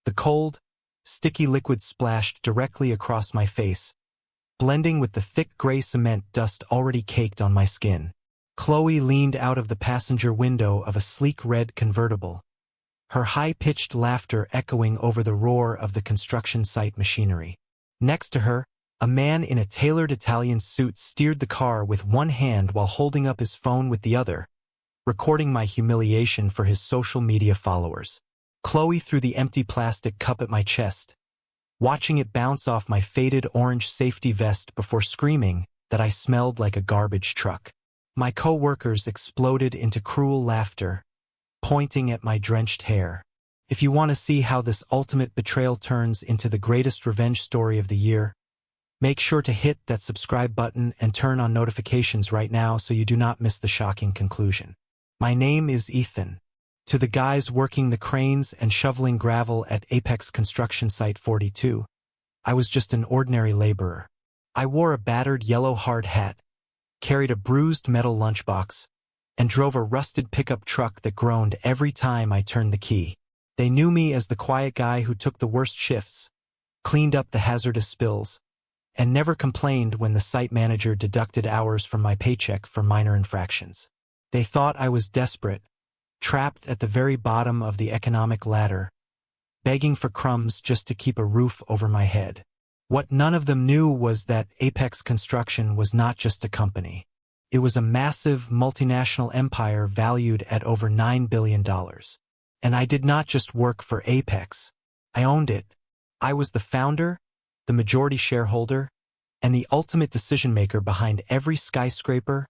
The cold, sticky liquid splashed directly across my face, blending with the thick gray cement dust already caked on my skin. Chloe leaned out of the passenger window of a sleek red convertible, her high-pitched laughter echoing over the roar of the construction site machinery. Next to her, a man in a tailored Italian suit steered the car with one hand while holding up his phone with the other, recording my humiliation for his social media followers. Chloe threw the empty plastic cup at my chest, watching it bounce off my faded orange safety vest before screaming that I smelled like a garbage truck. My co-workers exploded into cruel laughter, pointing at my drenched hair. If you want to see how this ultimate betrayal turns into the greatest revenge story of the year, make sure to hit that subscribe button and turn on notifications right now so you do not miss the shocking conclusion. My name is Ethan. To the guys working the cranes and shoveling gravel at Apex Construction Site 42, I was just an ordinary laborer. I wore a battered yellow hard hat, carried a bruised metal lunchbox, and drove a rusted pickup truck that groaned every time I turned the key. They knew me as the quiet guy who took the worst shifts, cleaned up the hazardous spills, and never complained when the site manager deducted hours from my paycheck for minor infractions. They thought I was desperate, trapped at the very bottom of the economic ladder, begging for crumbs just to keep a roof over my head. What none of them knew was that Apex Construction was not just a company. It was a massive multinational empire valued at over $9 billion. And I did not just work for Apex. I owned it. I was the founder, the majority shareholder, and the ultimate decision-maker behind every skyscraper,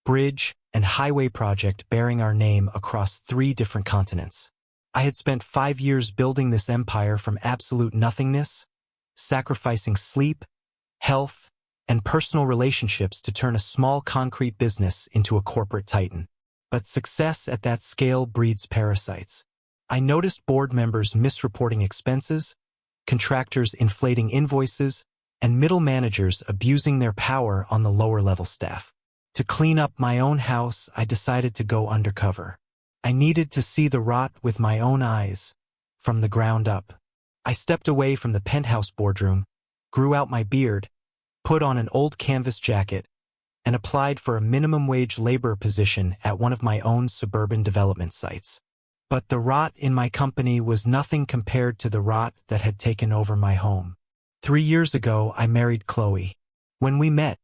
bridge, and highway project bearing our name across 3 different continents. I had spent 5 years building this empire from absolute nothingness, sacrificing sleep, health, and personal relationships to turn a small concrete business into a corporate titan. But success at that scale breeds parasites. I noticed board members misreporting expenses, contractors inflating invoices, and middle managers abusing their power on the lower-level staff. To clean up my own house, I decided to go undercover. I needed to see the rot with my own eyes, from the ground up. I stepped away from the penthouse boardroom, grew out my beard, put on an old canvas jacket, and applied for a minimum-wage labor position at one of my own suburban development sites. But the rot in my company was nothing compared to the rot that had taken over my home. 3 years ago, I married Chloe. When we met,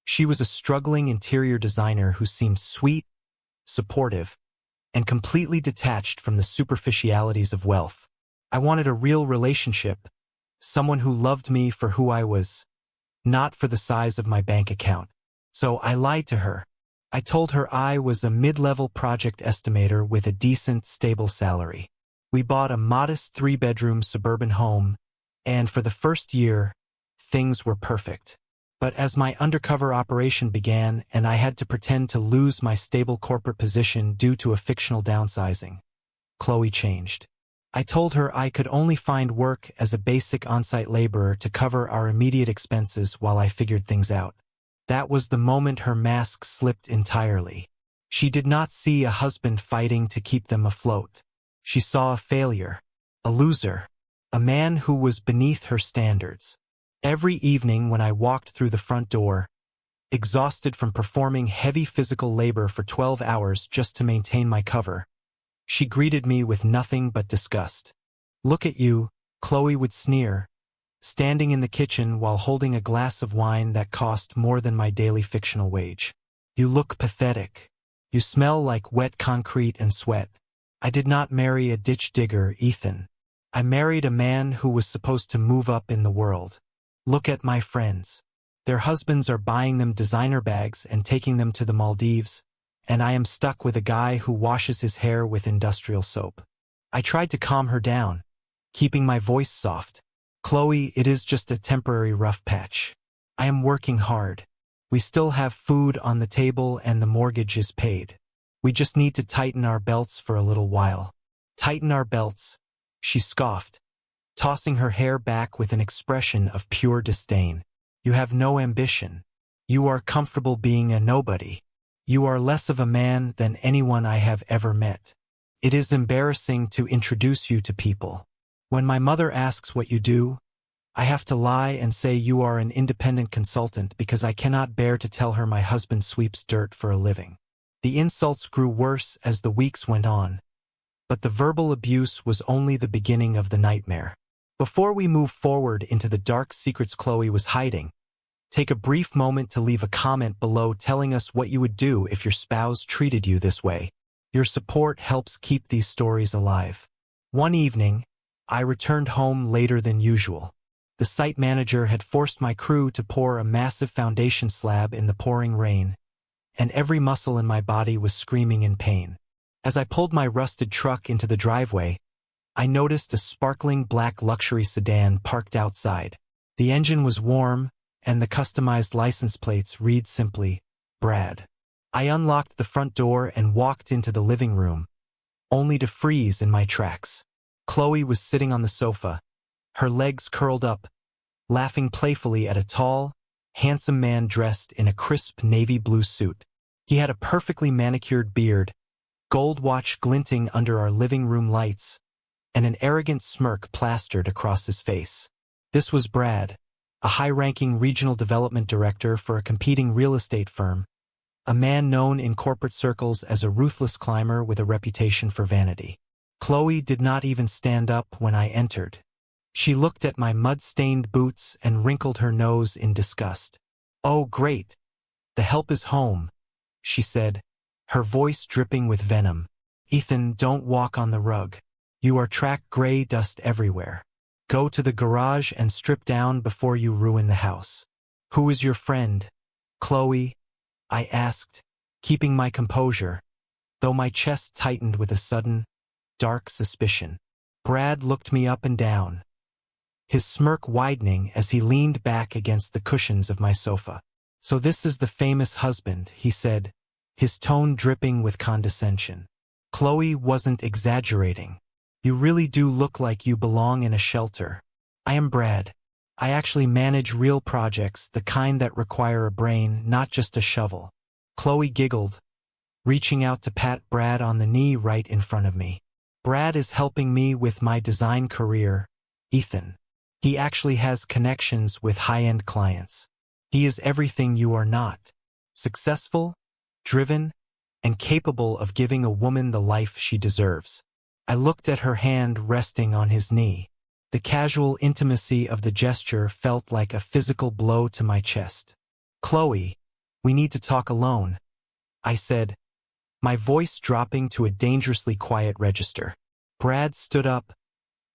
she was a struggling interior designer who seemed sweet, supportive, and completely detached from the superficialities of wealth. I wanted a real relationship, someone who loved me for who I was, not for the size of my bank account. So I lied to her. I told her I was a mid-level project estimator with a decent, stable salary. We bought a modest 3-bedroom suburban home, and for the first year, things were perfect. But as my undercover operation began and I had to pretend to lose my stable corporate position due to a fictional downsizing, Chloe changed. I told her I could only find work as a basic on-site laborer to cover our immediate expenses while I figured things out. That was the moment her mask slipped entirely. She did not see a husband fighting to keep them afloat. She saw a failure, a loser, a man who was beneath her standards. Every evening when I walked through the front door, exhausted from performing heavy physical labor for 12 hours just to maintain my cover, she greeted me with nothing but disgust. "Look at you," Chloe would sneer, standing in the kitchen while holding a glass of wine that cost more than my daily fictional wage. "You look pathetic. You smell like wet concrete and sweat." I did not marry a ditch digger, Ethan. I married a man who was supposed to move up in the world. Look at my friends. Their husbands are buying them designer bags and taking them to the Maldives, and I am stuck with a guy who washes his hair with industrial soap. I tried to calm her down, keeping my voice soft. "Chloe, it is just a temporary rough patch. I am working hard. We still have food on the table and the mortgage is paid. We just need to tighten our belts for a little while." "Tighten our belts," she scoffed, tossing her hair back with an expression of pure disdain. "You have no ambition. You are comfortable being a nobody. You are less of a man than anyone I have ever met. It is embarrassing to introduce you to people. When my mother asks what you do, I have to lie and say you are an independent consultant because I cannot bear to tell her my husband sweeps dirt for a living. The insults grew worse as the weeks went on, but the verbal abuse was only the beginning of the nightmare. Before we move forward into the dark secrets Chloe was hiding, take a brief moment to leave a comment below telling us what you would do if your spouse treated you this way. Your support helps keep these stories alive. One evening, I returned home later than usual. The site manager had forced my crew to pour a massive foundation slab in the pouring rain, and every muscle in my body was screaming in pain. As I pulled my rusted truck into the driveway, I noticed a sparkling black luxury sedan parked outside. The engine was warm, and the customized license plates read simply, Brad. I unlocked the front door and walked into the living room, only to freeze in my tracks. Chloe was sitting on the sofa, her legs curled up, laughing playfully at a tall, handsome man dressed in a crisp navy blue suit. He had a perfectly manicured beard, gold watch glinting under our living room lights, and an arrogant smirk plastered across his face. This was Brad, a high-ranking regional development director for a competing real estate firm, a man known in corporate circles as a ruthless climber with a reputation for vanity. Chloe did not even stand up when I entered. She looked at my mud-stained boots and wrinkled her nose in disgust. "Oh, great. The help is home," she said, her voice dripping with venom. "Ethan, don't walk on the rug. You are track gray dust everywhere. Go to the garage and strip down before you ruin the house." "Who is your friend, Chloe?" I asked, keeping my composure, though my chest tightened with a sudden, dark suspicion. Brad looked me up and down, his smirk widening as he leaned back against the cushions of my sofa. "So this is the famous husband," he said, his tone dripping with condescension. Chloe wasn't exaggerating. "You really do look like you belong in a shelter." "I am Brad. I actually manage real projects, the kind that require a brain, not just a shovel." Chloe giggled, reaching out to pat Brad on the knee right in front of me. "Brad is helping me with my design career, Ethan. He actually has connections with high-end clients. He is everything you are not. Successful, driven, and capable of giving a woman the life she deserves." I looked at her hand resting on his knee. The casual intimacy of the gesture felt like a physical blow to my chest. "Chloe, we need to talk alone," I said, my voice dropping to a dangerously quiet register. Brad stood up,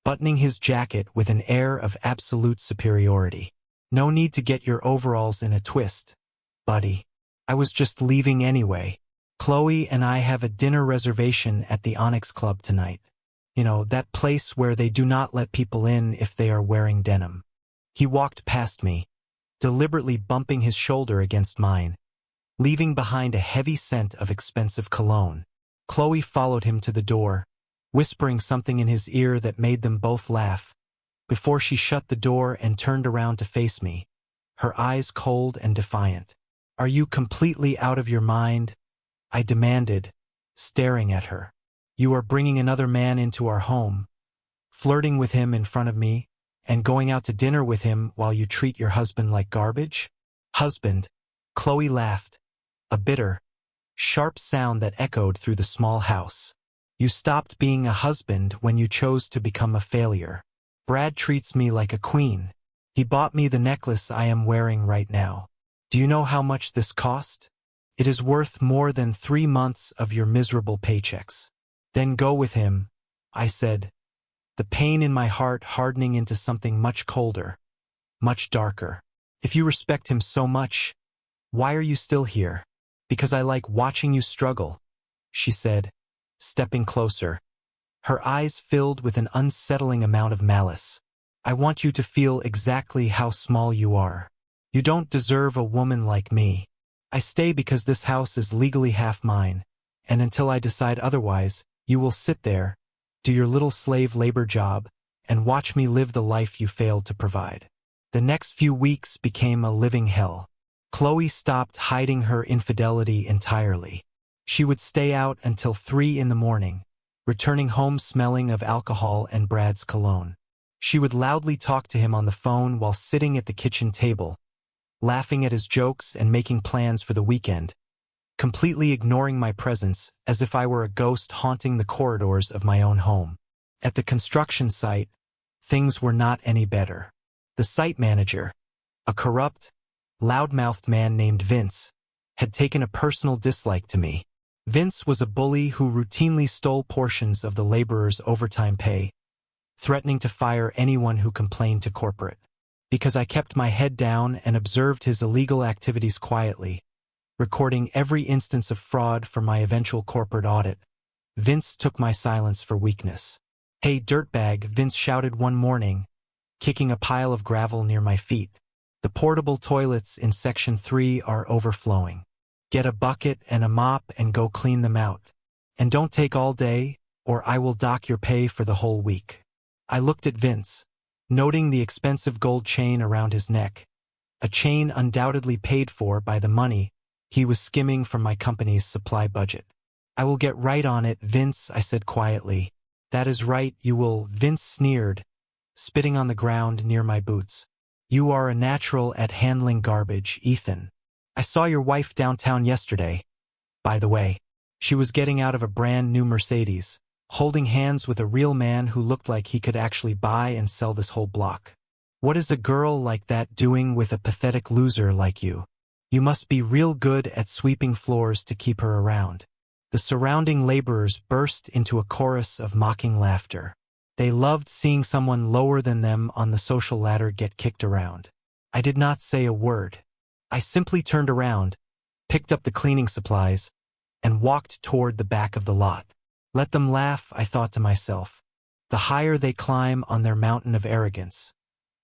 buttoning his jacket with an air of absolute superiority. "No need to get your overalls in a twist, buddy. I was just leaving anyway. Chloe and I have a dinner reservation at the Onyx Club tonight. You know, that place where they do not let people in if they are wearing denim." He walked past me, deliberately bumping his shoulder against mine, leaving behind a heavy scent of expensive cologne. Chloe followed him to the door, whispering something in his ear that made them both laugh, before she shut the door and turned around to face me, her eyes cold and defiant. "Are you completely out of your mind?" I demanded, staring at her. "You are bringing another man into our home, flirting with him in front of me, and going out to dinner with him while you treat your husband like garbage?" "Husband?" Chloe laughed, a bitter, sharp sound that echoed through the small house. "You stopped being a husband when you chose to become a failure. Brad treats me like a queen. He bought me the necklace I am wearing right now. Do you know how much this cost? It is worth more than 3 months of your miserable paychecks." "Then go with him," I said, the pain in my heart hardening into something much colder, much darker. "If you respect him so much, why are you still here?" "Because I like watching you struggle," she said, stepping closer, her eyes filled with an unsettling amount of malice. "I want you to feel exactly how small you are. You don't deserve a woman like me. I stay because this house is legally half mine, and until I decide otherwise, you will sit there, do your little slave labor job, and watch me live the life you failed to provide." The next few weeks became a living hell. Chloe stopped hiding her infidelity entirely. She would stay out until 3 in the morning, returning home smelling of alcohol and Brad's cologne. She would loudly talk to him on the phone while sitting at the kitchen table, laughing at his jokes and making plans for the weekend, completely ignoring my presence as if I were a ghost haunting the corridors of my own home. At the construction site, things were not any better. The site manager, a corrupt, loudmouthed man named Vince, had taken a personal dislike to me. Vince was a bully who routinely stole portions of the laborers' overtime pay, threatening to fire anyone who complained to corporate. Because I kept my head down and observed his illegal activities quietly, recording every instance of fraud for my eventual corporate audit, Vince took my silence for weakness. "Hey, dirtbag," Vince shouted one morning, kicking a pile of gravel near my feet. "The portable toilets in Section 3 are overflowing. Get a bucket and a mop and go clean them out. And don't take all day, or I will dock your pay for the whole week." I looked at Vince, noting the expensive gold chain around his neck, a chain undoubtedly paid for by the money he was skimming from my company's supply budget. "I will get right on it, Vince," I said quietly. "That is right, you will," Vince sneered, spitting on the ground near my boots. "You are a natural at handling garbage, Ethan. I saw your wife downtown yesterday. By the way, she was getting out of a brand new Mercedes, holding hands with a real man who looked like he could actually buy and sell this whole block. What is a girl like that doing with a pathetic loser like you? You must be real good at sweeping floors to keep her around." The surrounding laborers burst into a chorus of mocking laughter. They loved seeing someone lower than them on the social ladder get kicked around. I did not say a word. I simply turned around, picked up the cleaning supplies, and walked toward the back of the lot. Let them laugh, I thought to myself. The higher they climb on their mountain of arrogance,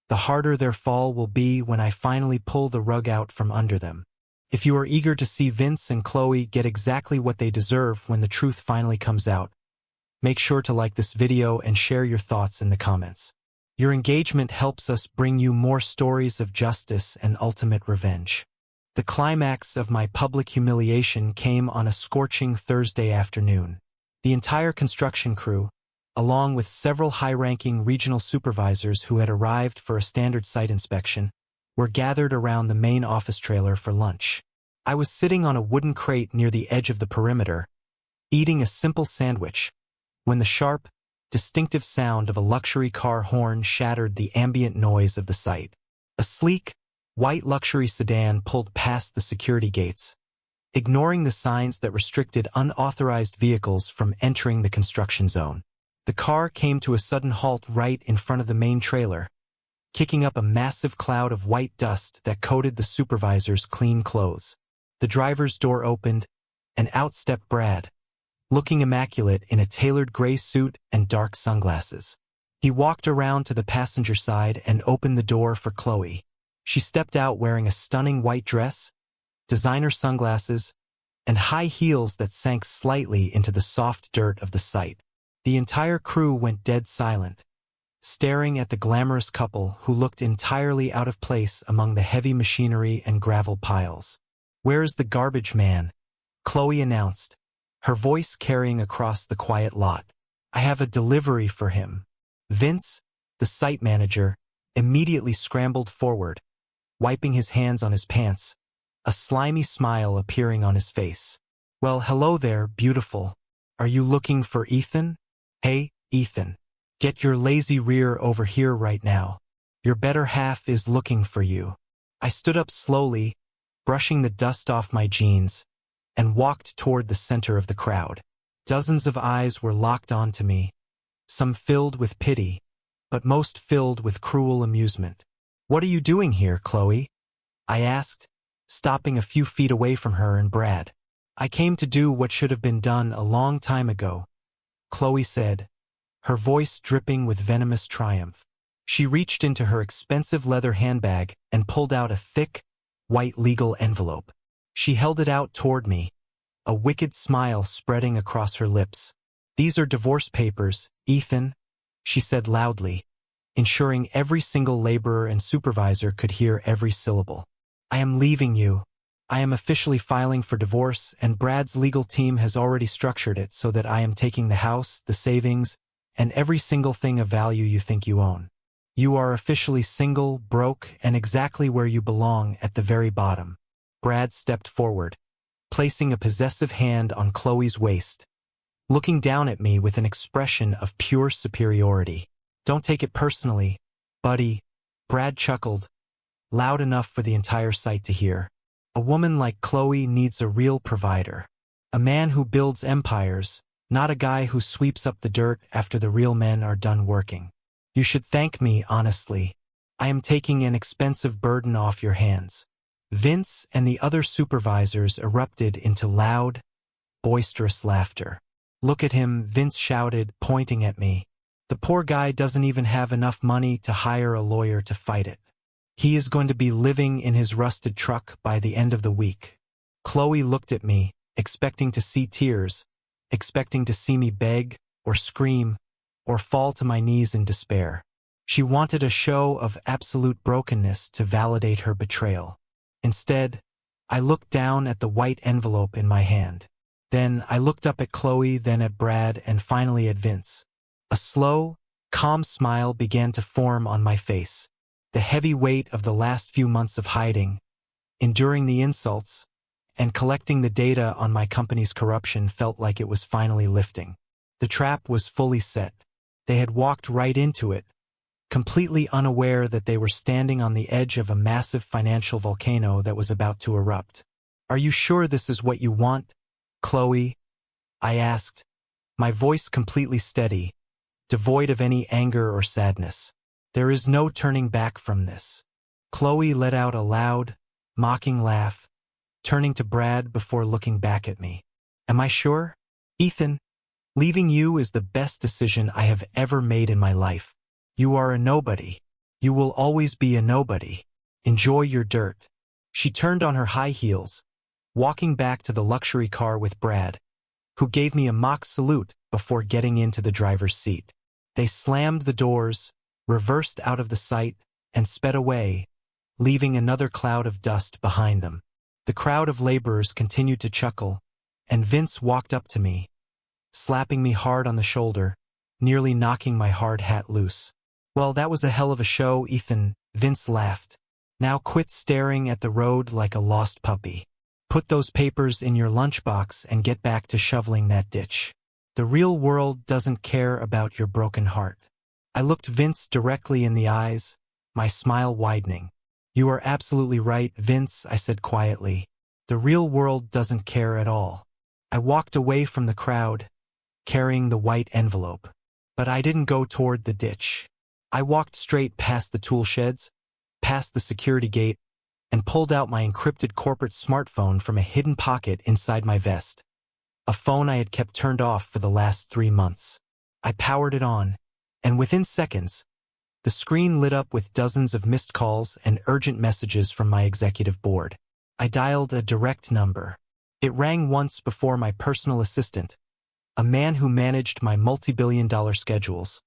the harder their fall will be when I finally pull the rug out from under them. If you are eager to see Vince and Chloe get exactly what they deserve when the truth finally comes out, make sure to like this video and share your thoughts in the comments. Your engagement helps us bring you more stories of justice and ultimate revenge. The climax of my public humiliation came on a scorching Thursday afternoon. The entire construction crew, along with several high-ranking regional supervisors who had arrived for a standard site inspection, were gathered around the main office trailer for lunch. I was sitting on a wooden crate near the edge of the perimeter, eating a simple sandwich, when the sharp, distinctive sound of a luxury car horn shattered the ambient noise of the site. A sleek, white luxury sedan pulled past the security gates, ignoring the signs that restricted unauthorized vehicles from entering the construction zone. The car came to a sudden halt right in front of the main trailer, kicking up a massive cloud of white dust that coated the supervisor's clean clothes. The driver's door opened, and out stepped Brad, looking immaculate in a tailored gray suit and dark sunglasses. He walked around to the passenger side and opened the door for Chloe. She stepped out wearing a stunning white dress, designer sunglasses, and high heels that sank slightly into the soft dirt of the site. The entire crew went dead silent, staring at the glamorous couple who looked entirely out of place among the heavy machinery and gravel piles. "Where's the garbage man?" Chloe announced, her voice carrying across the quiet lot. "I have a delivery for him." Vince, the site manager, immediately scrambled forward, wiping his hands on his pants, a slimy smile appearing on his face. "Well, hello there, beautiful. Are you looking for Ethan?" "Hey, Ethan. Get your lazy rear over here right now. Your better half is looking for you." I stood up slowly, brushing the dust off my jeans, and walked toward the center of the crowd. Dozens of eyes were locked onto me, some filled with pity, but most filled with cruel amusement. "What are you doing here, Chloe?" I asked, stopping a few feet away from her and Brad. "I came to do what should have been done a long time ago," Chloe said, her voice dripping with venomous triumph. She reached into her expensive leather handbag and pulled out a thick, white legal envelope. She held it out toward me, a wicked smile spreading across her lips. "These are divorce papers, Ethan," she said loudly, ensuring every single laborer and supervisor could hear every syllable. "I am leaving you. I am officially filing for divorce, and Brad's legal team has already structured it so that I am taking the house, the savings, and every single thing of value you think you own. You are officially single, broke, and exactly where you belong at the very bottom. Brad stepped forward, placing a possessive hand on Chloe's waist, looking down at me with an expression of pure superiority. Don't take it personally, buddy, Brad chuckled, loud enough for the entire site to hear. A woman like Chloe needs a real provider. A man who builds empires, not a guy who sweeps up the dirt after the real men are done working. You should thank me, honestly. I am taking an expensive burden off your hands. Vince and the other supervisors erupted into loud, boisterous laughter. Look at him, Vince shouted, pointing at me. The poor guy doesn't even have enough money to hire a lawyer to fight it. He is going to be living in his rusted truck by the end of the week. Chloe looked at me, expecting to see tears, expecting to see me beg, or scream, or fall to my knees in despair. She wanted a show of absolute brokenness to validate her betrayal. Instead, I looked down at the white envelope in my hand. Then I looked up at Chloe, then at Brad, and finally at Vince. A slow, calm smile began to form on my face. The heavy weight of the last few months of hiding, enduring the insults, and collecting the data on my company's corruption felt like it was finally lifting. The trap was fully set. They had walked right into it, completely unaware that they were standing on the edge of a massive financial volcano that was about to erupt. Are you sure this is what you want, Chloe? I asked, my voice completely steady, devoid of any anger or sadness. There is no turning back from this. Chloe let out a loud, mocking laugh, turning to Brad before looking back at me. Am I sure? Ethan, leaving you is the best decision I have ever made in my life. You are a nobody. You will always be a nobody. Enjoy your dirt. She turned on her high heels, walking back to the luxury car with Brad, who gave me a mock salute before getting into the driver's seat. They slammed the doors, reversed out of the sight, and sped away, leaving another cloud of dust behind them. The crowd of laborers continued to chuckle, and Vince walked up to me, slapping me hard on the shoulder, nearly knocking my hard hat loose. Well, that was a hell of a show, Ethan, Vince laughed. Now quit staring at the road like a lost puppy. Put those papers in your lunchbox and get back to shoveling that ditch. The real world doesn't care about your broken heart. I looked Vince directly in the eyes, my smile widening. You are absolutely right, Vince, I said quietly. The real world doesn't care at all. I walked away from the crowd, carrying the white envelope. But I didn't go toward the ditch. I walked straight past the tool sheds, past the security gate, and pulled out my encrypted corporate smartphone from a hidden pocket inside my vest. A phone I had kept turned off for the last 3 months. I powered it on, and within seconds, the screen lit up with dozens of missed calls and urgent messages from my executive board. I dialed a direct number. It rang once before my personal assistant, a man who managed my multi-billion-dollar schedules,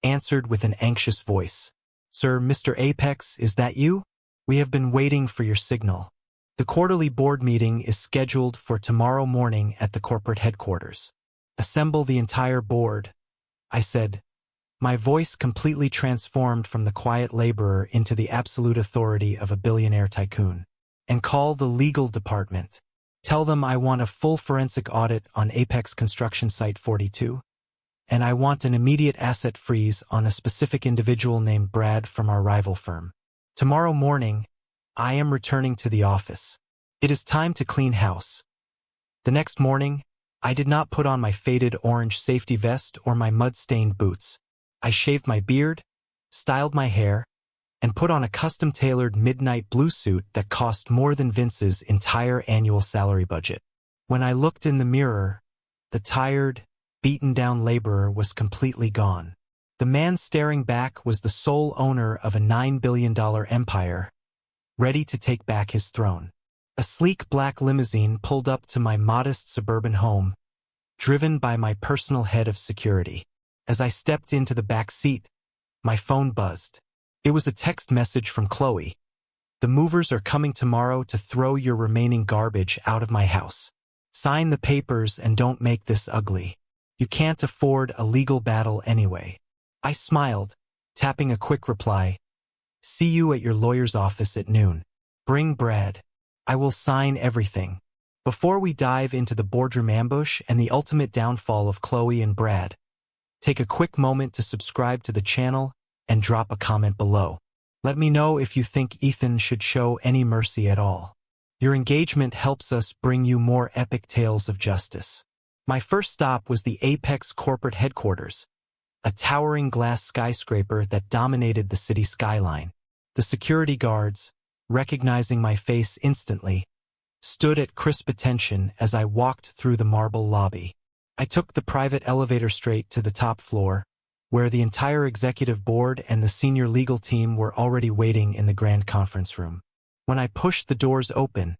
answered with an anxious voice. Sir, Mr. Apex, is that you? We have been waiting for your signal. The quarterly board meeting is scheduled for tomorrow morning at the corporate headquarters. Assemble the entire board, I said, my voice completely transformed from the quiet laborer into the absolute authority of a billionaire tycoon. And call the legal department. Tell them I want a full forensic audit on Apex Construction Site 42. And I want an immediate asset freeze on a specific individual named Brad from our rival firm. Tomorrow morning, I am returning to the office. It is time to clean house. The next morning, I did not put on my faded orange safety vest or my mud-stained boots. I shaved my beard, styled my hair, and put on a custom-tailored midnight blue suit that cost more than Vince's entire annual salary budget. When I looked in the mirror, the tired, beaten-down laborer was completely gone. The man staring back was the sole owner of a $9 billion empire, ready to take back his throne. A sleek black limousine pulled up to my modest suburban home, driven by my personal head of security. As I stepped into the back seat, my phone buzzed. It was a text message from Chloe. The movers are coming tomorrow to throw your remaining garbage out of my house. Sign the papers and don't make this ugly. You can't afford a legal battle anyway. I smiled, tapping a quick reply. See you at your lawyer's office at noon. Bring Brad. I will sign everything. Before we dive into the boardroom ambush and the ultimate downfall of Chloe and Brad, take a quick moment to subscribe to the channel and drop a comment below. Let me know if you think Ethan should show any mercy at all. Your engagement helps us bring you more epic tales of justice. My first stop was the Apex corporate headquarters, a towering glass skyscraper that dominated the city skyline. The security guards, recognizing my face instantly, stood at crisp attention as I walked through the marble lobby. I took the private elevator straight to the top floor, where the entire executive board and the senior legal team were already waiting in the grand conference room. When I pushed the doors open,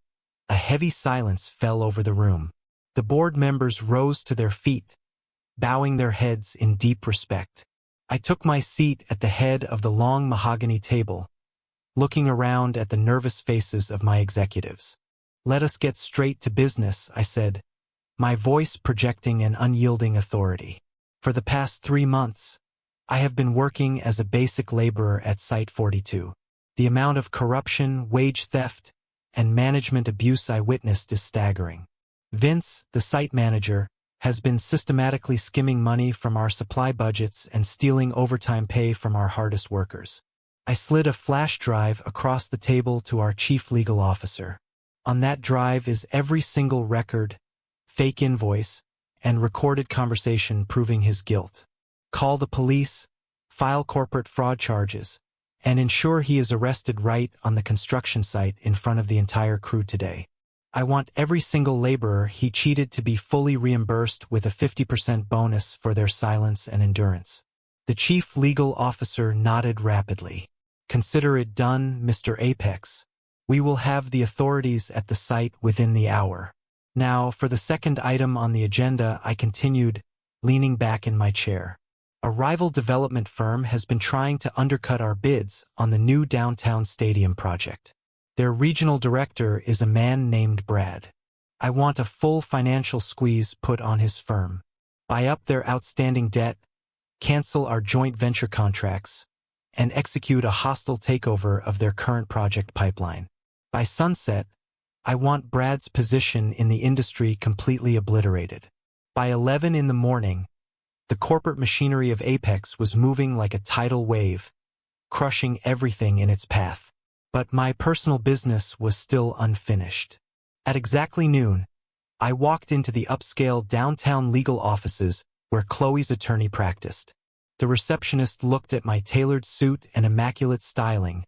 a heavy silence fell over the room. The board members rose to their feet, bowing their heads in deep respect. I took my seat at the head of the long mahogany table, looking around at the nervous faces of my executives. Let us get straight to business, I said, my voice projecting an unyielding authority. For the past 3 months, I have been working as a basic laborer at Site 42. The amount of corruption, wage theft, and management abuse I witnessed is staggering. Vince, the site manager, has been systematically skimming money from our supply budgets and stealing overtime pay from our hardest workers. I slid a flash drive across the table to our chief legal officer. On that drive is every single record, fake invoice, and recorded conversation proving his guilt. Call the police, file corporate fraud charges, and ensure he is arrested right on the construction site in front of the entire crew today. I want every single laborer he cheated to be fully reimbursed with a 50% bonus for their silence and endurance. The chief legal officer nodded rapidly. Consider it done, Mr. Apex. We will have the authorities at the site within the hour. Now, for the second item on the agenda, I continued, leaning back in my chair. A rival development firm has been trying to undercut our bids on the new downtown stadium project. Their regional director is a man named Brad. I want a full financial squeeze put on his firm. Buy up their outstanding debt, cancel our joint venture contracts, and execute a hostile takeover of their current project pipeline. By sunset, I want Brad's position in the industry completely obliterated. By 11 in the morning, the corporate machinery of Apex was moving like a tidal wave, crushing everything in its path. But my personal business was still unfinished. At exactly noon, I walked into the upscale downtown legal offices where Chloe's attorney practiced. The receptionist looked at my tailored suit and immaculate styling,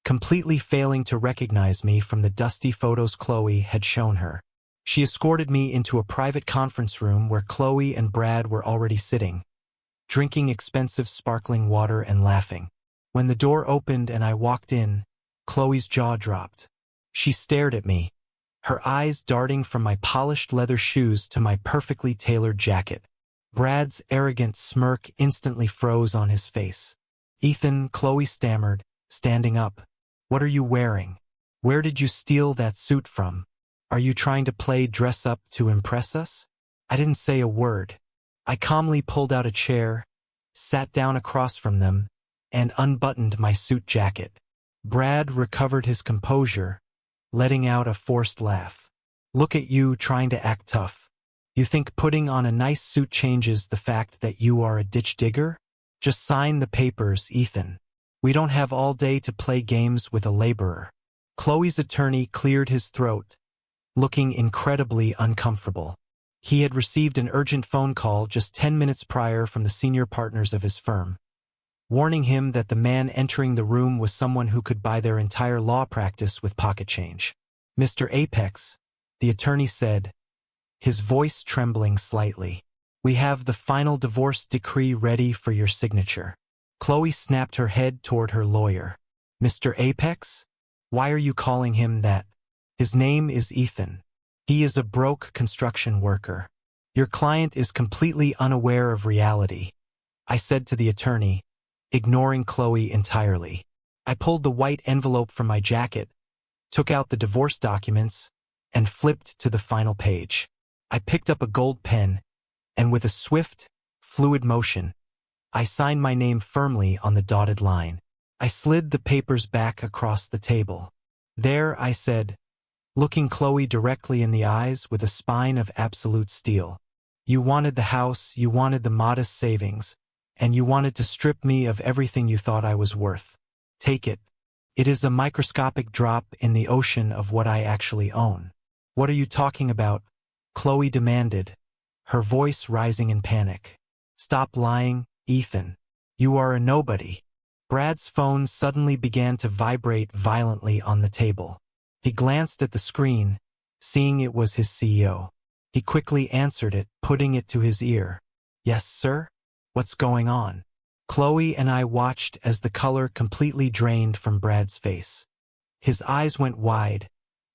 completely failing to recognize me from the dusty photos Chloe had shown her. She escorted me into a private conference room where Chloe and Brad were already sitting, drinking expensive sparkling water and laughing. When the door opened and I walked in, Chloe's jaw dropped. She stared at me, her eyes darting from my polished leather shoes to my perfectly tailored jacket. Brad's arrogant smirk instantly froze on his face. Ethan, Chloe stammered, standing up. What are you wearing? Where did you steal that suit from? Are you trying to play dress up to impress us? I didn't say a word. I calmly pulled out a chair, sat down across from them, and unbuttoned my suit jacket. Brad recovered his composure, letting out a forced laugh. Look at you trying to act tough. You think putting on a nice suit changes the fact that you are a ditch digger? Just sign the papers, Ethan. We don't have all day to play games with a laborer. Chloe's attorney cleared his throat, looking incredibly uncomfortable. He had received an urgent phone call just 10 minutes prior from the senior partners of his firm, warning him that the man entering the room was someone who could buy their entire law practice with pocket change. Mr. Apex, the attorney said, his voice trembling slightly. We have the final divorce decree ready for your signature. Chloe snapped her head toward her lawyer. Mr. Apex? Why are you calling him that? His name is Ethan. He is a broke construction worker. Your client is completely unaware of reality, I said to the attorney, ignoring Chloe entirely. I pulled the white envelope from my jacket, took out the divorce documents, and flipped to the final page. I picked up a gold pen, and with a swift, fluid motion, I signed my name firmly on the dotted line. I slid the papers back across the table. There, I said, looking Chloe directly in the eyes with a spine of absolute steel. You wanted the house, you wanted the modest savings, and you wanted to strip me of everything you thought I was worth. Take it. It is a microscopic drop in the ocean of what I actually own. What are you talking about? Chloe demanded, her voice rising in panic. Stop lying, Ethan. You are a nobody. Brad's phone suddenly began to vibrate violently on the table. He glanced at the screen, seeing it was his CEO. He quickly answered it, putting it to his ear. Yes, sir? What's going on? Chloe and I watched as the color completely drained from Brad's face. His eyes went wide,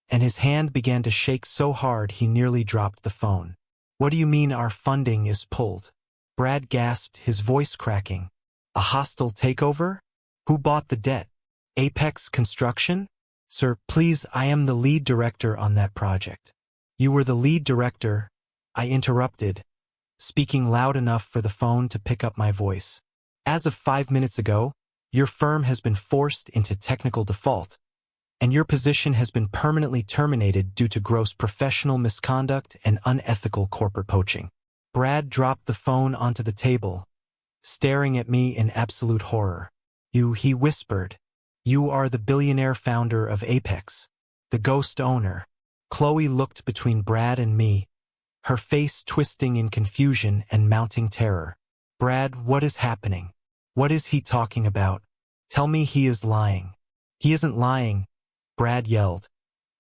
and his hand began to shake so hard he nearly dropped the phone. What do you mean our funding is pulled? Brad gasped, his voice cracking. A hostile takeover? Who bought the debt? Apex Construction? Sir, please, I am the lead director on that project. You were the lead director, I interrupted, speaking loud enough for the phone to pick up my voice. As of 5 minutes ago, your firm has been forced into technical default, and your position has been permanently terminated due to gross professional misconduct and unethical corporate poaching. Brad dropped the phone onto the table, staring at me in absolute horror. He whispered. You are the billionaire founder of Apex, the ghost owner. Chloe looked between Brad and me, her face twisting in confusion and mounting terror. Brad, what is happening? What is he talking about? Tell me he is lying. He isn't lying, Brad yelled,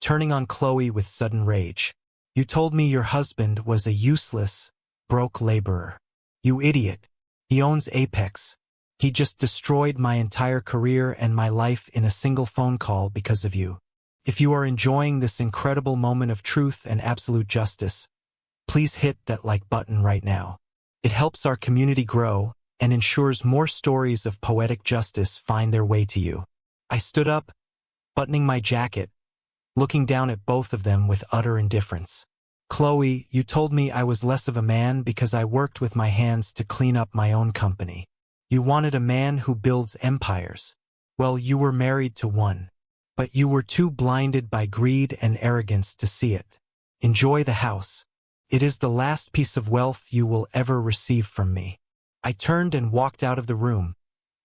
turning on Chloe with sudden rage. You told me your husband was a useless, broke laborer. You idiot. He owns Apex. He just destroyed my entire career and my life in a single phone call because of you. If you are enjoying this incredible moment of truth and absolute justice, please hit that like button right now. It helps our community grow and ensures more stories of poetic justice find their way to you. I stood up, buttoning my jacket, looking down at both of them with utter indifference. Chloe, you told me I was less of a man because I worked with my hands to clean up my own company. You wanted a man who builds empires. Well, you were married to one. But you were too blinded by greed and arrogance to see it. Enjoy the house. It is the last piece of wealth you will ever receive from me. I turned and walked out of the room,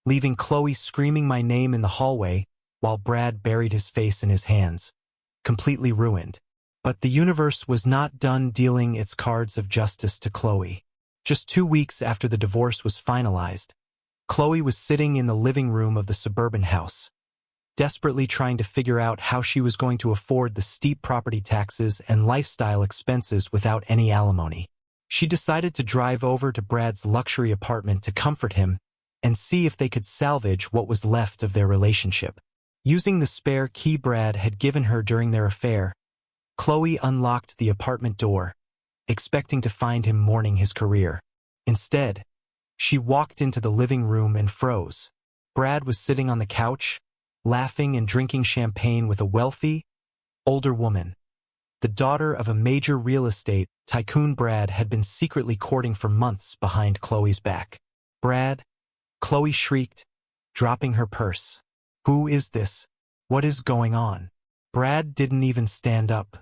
leaving Chloe screaming my name in the hallway while Brad buried his face in his hands, completely ruined. But the universe was not done dealing its cards of justice to Chloe. Just 2 weeks after the divorce was finalized, Chloe was sitting in the living room of the suburban house, desperately trying to figure out how she was going to afford the steep property taxes and lifestyle expenses without any alimony. She decided to drive over to Brad's luxury apartment to comfort him and see if they could salvage what was left of their relationship. Using the spare key Brad had given her during their affair, Chloe unlocked the apartment door, expecting to find him mourning his career. Instead, she walked into the living room and froze. Brad was sitting on the couch, laughing and drinking champagne with a wealthy, older woman. The daughter of a major real estate tycoon Brad had been secretly courting for months behind Chloe's back. Brad, Chloe shrieked, dropping her purse. Who is this? What is going on? Brad didn't even stand up.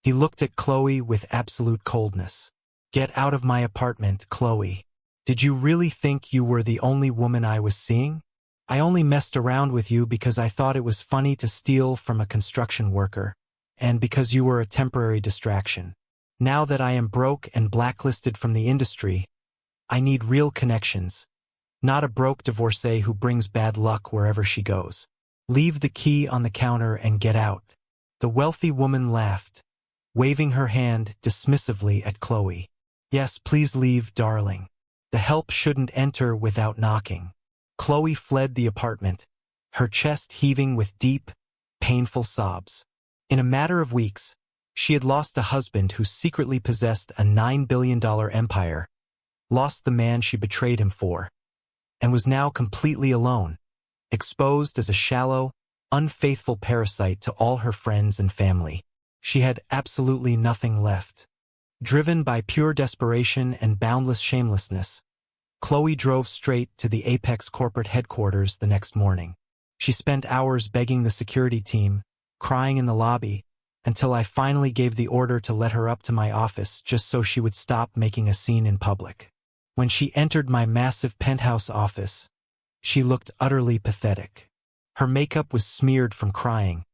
He looked at Chloe with absolute coldness. Get out of my apartment, Chloe. Did you really think you were the only woman I was seeing? I only messed around with you because I thought it was funny to steal from a construction worker, and because you were a temporary distraction. Now that I am broke and blacklisted from the industry, I need real connections, not a broke divorcee who brings bad luck wherever she goes. Leave the key on the counter and get out. The wealthy woman laughed, waving her hand dismissively at Chloe. Yes, please leave, darling. The help shouldn't enter without knocking. Chloe fled the apartment, her chest heaving with deep, painful sobs. In a matter of weeks, she had lost a husband who secretly possessed a $9 billion empire, lost the man she betrayed him for, and was now completely alone, exposed as a shallow, unfaithful parasite to all her friends and family. She had absolutely nothing left. Driven by pure desperation and boundless shamelessness, Chloe drove straight to the Apex corporate headquarters the next morning. She spent hours begging the security team, crying in the lobby, until I finally gave the order to let her up to my office just so she would stop making a scene in public. When she entered my massive penthouse office, she looked utterly pathetic. Her makeup was smeared from crying,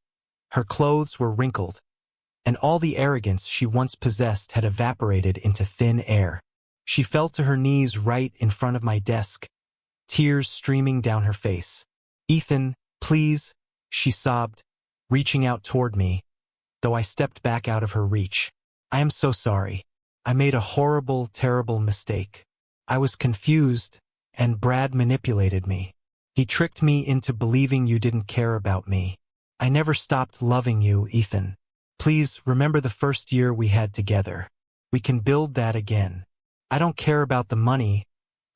her clothes were wrinkled, and all the arrogance she once possessed had evaporated into thin air. She fell to her knees right in front of my desk, tears streaming down her face. "Ethan, please," she sobbed, reaching out toward me, though I stepped back out of her reach. "I am so sorry. I made a horrible, terrible mistake. I was confused, and Brad manipulated me. He tricked me into believing you didn't care about me. I never stopped loving you, Ethan. Please remember the first year we had together. We can build that again. I don't care about the money.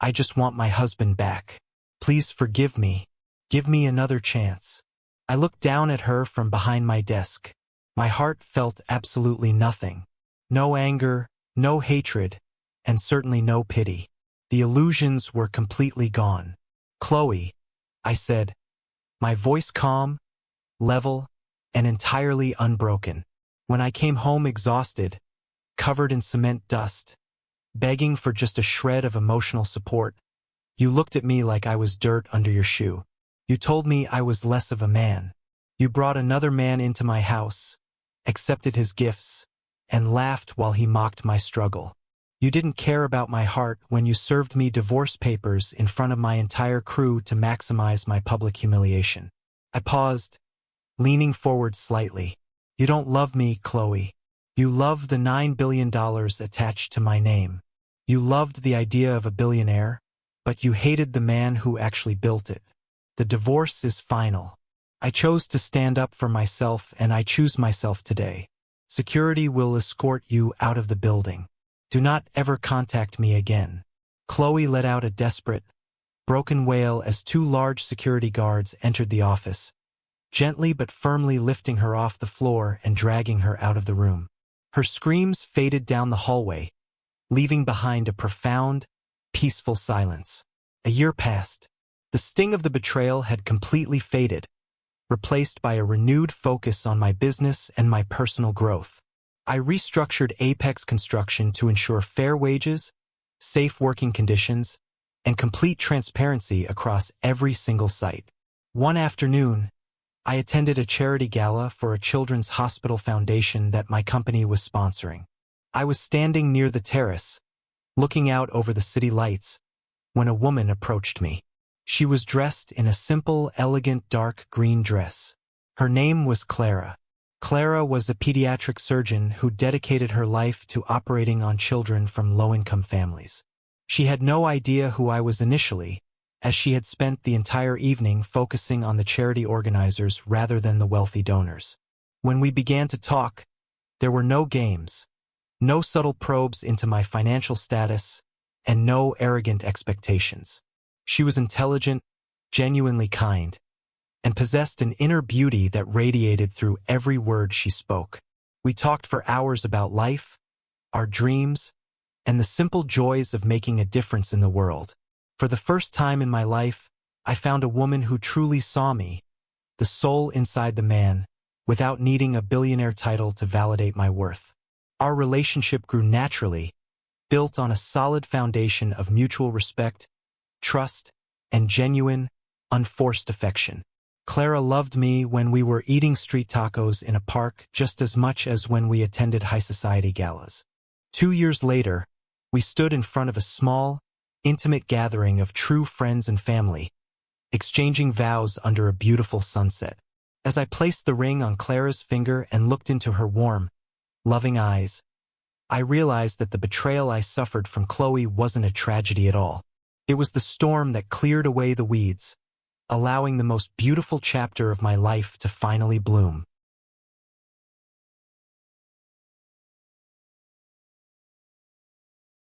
I just want my husband back. Please forgive me. Give me another chance." I looked down at her from behind my desk. My heart felt absolutely nothing. No anger, no hatred, and certainly no pity. The illusions were completely gone. "Chloe," I said, my voice calm, level, and entirely unbroken. When I came home exhausted, covered in cement dust, begging for just a shred of emotional support, you looked at me like I was dirt under your shoe. You told me I was less of a man. You brought another man into my house, accepted his gifts, and laughed while he mocked my struggle. You didn't care about my heart when you served me divorce papers in front of my entire crew to maximize my public humiliation. I paused, leaning forward slightly. "You don't love me, Chloe. You love the $9 billion attached to my name. You loved the idea of a billionaire, but you hated the man who actually built it. The divorce is final. I chose to stand up for myself, and I choose myself today. Security will escort you out of the building. Do not ever contact me again." Chloe let out a desperate, broken wail as two large security guards entered the office, gently but firmly lifting her off the floor and dragging her out of the room. Her screams faded down the hallway, leaving behind a profound, peaceful silence. A year passed. The sting of the betrayal had completely faded, replaced by a renewed focus on my business and my personal growth. I restructured Apex Construction to ensure fair wages, safe working conditions, and complete transparency across every single site. One afternoon, I attended a charity gala for a children's hospital foundation that my company was sponsoring. I was standing near the terrace, looking out over the city lights, when a woman approached me. She was dressed in a simple, elegant dark green dress. Her name was Clara. Clara was a pediatric surgeon who dedicated her life to operating on children from low-income families. She had no idea who I was initially, as she had spent the entire evening focusing on the charity organizers rather than the wealthy donors. When we began to talk, there were no games, no subtle probes into my financial status, and no arrogant expectations. She was intelligent, genuinely kind, and possessed an inner beauty that radiated through every word she spoke. We talked for hours about life, our dreams, and the simple joys of making a difference in the world. For the first time in my life, I found a woman who truly saw me, the soul inside the man, without needing a billionaire title to validate my worth. Our relationship grew naturally, built on a solid foundation of mutual respect, trust, and genuine, unforced affection. Clara loved me when we were eating street tacos in a park just as much as when we attended high society galas. 2 years later, we stood in front of a small, intimate gathering of true friends and family, exchanging vows under a beautiful sunset. As I placed the ring on Clara's finger and looked into her warm, loving eyes, I realized that the betrayal I suffered from Chloe wasn't a tragedy at all. It was the storm that cleared away the weeds, allowing the most beautiful chapter of my life to finally bloom.